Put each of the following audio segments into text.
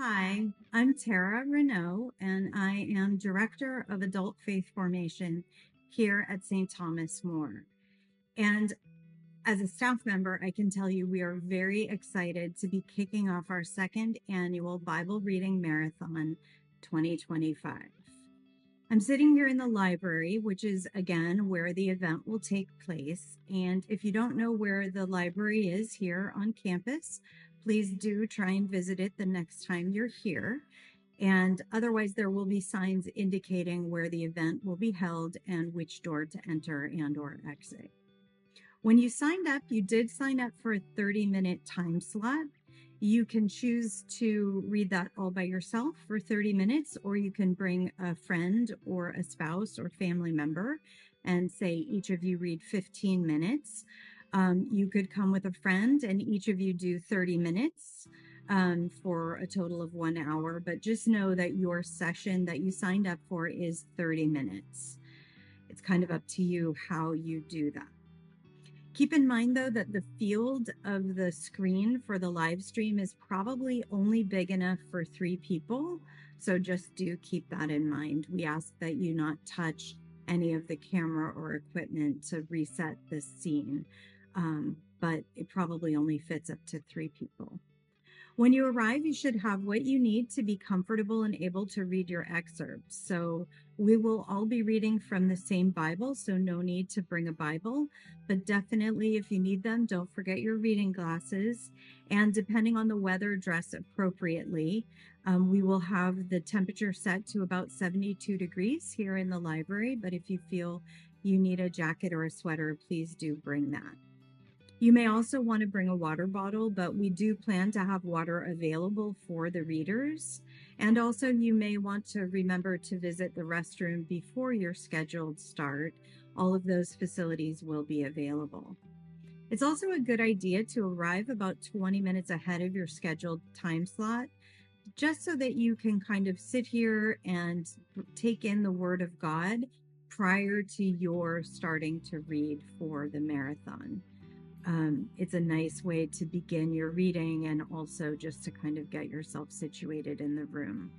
Hi, I'm Tara Renault, and I am Director of Adult Faith Formation here at St. Thomas More. And as a staff member, I can tell you we are very excited to be kicking off our second annual Bible Reading Marathon 2025. I'm sitting here in the library, which is again where the event will take place. And if you don't know where the library is here on campus, please do try and visit it the next time you're here. And otherwise, there will be signs indicating where the event will be held and which door to enter and/or exit. When you signed up, you did sign up for a 30-minute time slot. You can choose to read that all by yourself for 30 minutes, or you can bring a friend or a spouse or family member and say each of you read 15 minutes. You could come with a friend and each of you do 30 minutes for a total of 1 hour, but just know that your session that you signed up for is 30 minutes. It's kind of up to you how you do that. Keep in mind, though, that the field of the screen for the live stream is probably only big enough for 3 people, so just do keep that in mind. We ask that you not touch any of the camera or equipment to reset the scene, but it probably only fits up to 3 people. When you arrive, you should have what you need to be comfortable and able to read your excerpts. So we will all be reading from the same Bible, so no need to bring a Bible, but definitely if you need them, don't forget your reading glasses. And depending on the weather, dress appropriately. We will have the temperature set to about 72 degrees here in the library, but if you feel you need a jacket or a sweater, please do bring that. You may also want to bring a water bottle, but we do plan to have water available for the readers. And also you may want to remember to visit the restroom before your scheduled start. All of those facilities will be available. It's also a good idea to arrive about 20 minutes ahead of your scheduled time slot, just so that you can kind of sit here and take in the Word of God prior to your starting to read for the marathon. It's a nice way to begin your reading and also just to kind of get yourself situated in the room.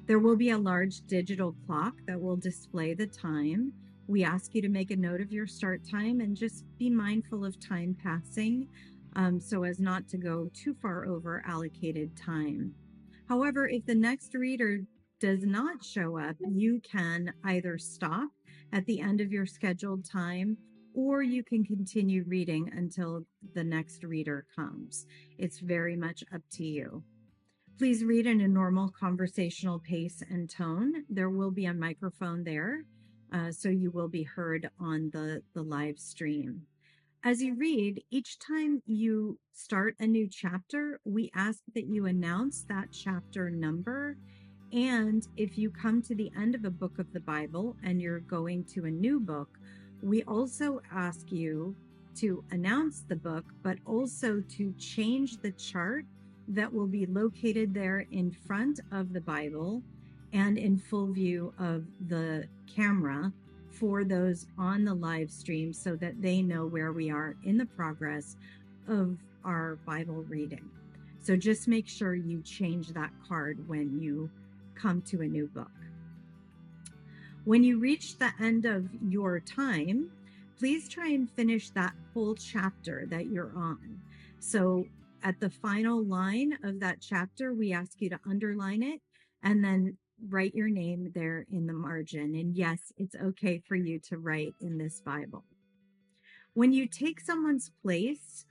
There will be a large digital clock that will display the time. We ask you to make a note of your start time and just be mindful of time passing so as not to go too far over allocated time. However, if the next reader does not show up, you can either stop at the end of your scheduled time, or you can continue reading until the next reader comes. It's very much up to you. Please read in a normal conversational pace and tone. There will be a microphone there, so you will be heard on the live stream. As you read, each time you start a new chapter, we ask that you announce that chapter number. And if you come to the end of a book of the Bible and you're going to a new book, we also ask you to announce the book, but also to change the chart that will be located there in front of the Bible and in full view of the camera for those on the live stream so that they know where we are in the progress of our Bible reading. So just make sure you change that card when you come to a new book. When you reach the end of your time, please try and finish that whole chapter that you're on. So at the final line of that chapter, we ask you to underline it and then write your name there in the margin. And yes, it's okay for you to write in this Bible. When you take someone's place,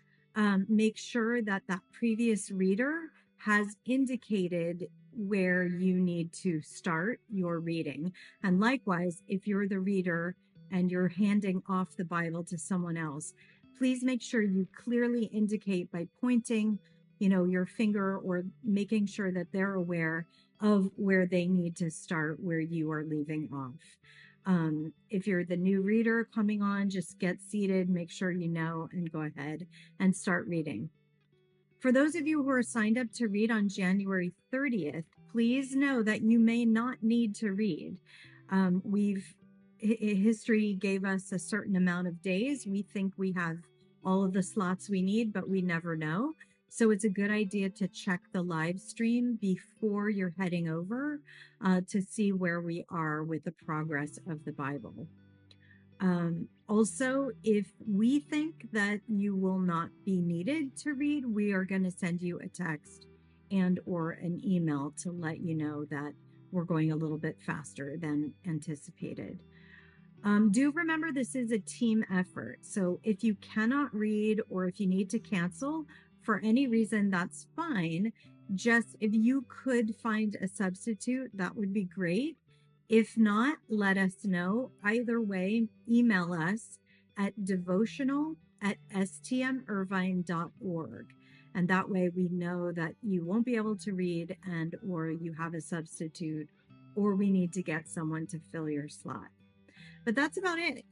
make sure that that previous reader has indicated where you need to start your reading. And likewise, if you're the reader and you're handing off the Bible to someone else, please make sure you clearly indicate by pointing, your finger or making sure that they're aware of where they need to start, where you are leaving off. If you're the new reader coming on, just get seated, make sure you know, and go ahead and start reading. For those of you who are signed up to read on January 30th, please know that you may not need to read. History gave us a certain amount of days. We think we have all of the slots we need, but we never know. So it's a good idea to check the live stream before you're heading over to see where we are with the progress of the Bible. Also, if we think that you will not be needed to read, we are going to send you a text and or an email to let you know that we're going a little bit faster than anticipated. Do remember this is a team effort. So if you cannot read or if you need to cancel for any reason, that's fine. Just if you could find a substitute, that would be great. If not, let us know. Either way, email us at devotional@stmirvine.org. And that way we know that you won't be able to read and or you have a substitute or we need to get someone to fill your slot. But that's about it.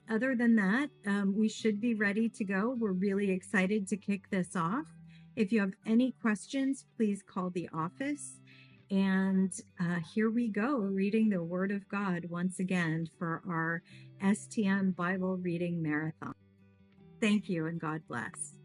Other than that, we should be ready to go. We're really excited to kick this off. If you have any questions, please call the office. And here we go, reading the Word of God once again for our STM Bible Reading Marathon. Thank you and God bless.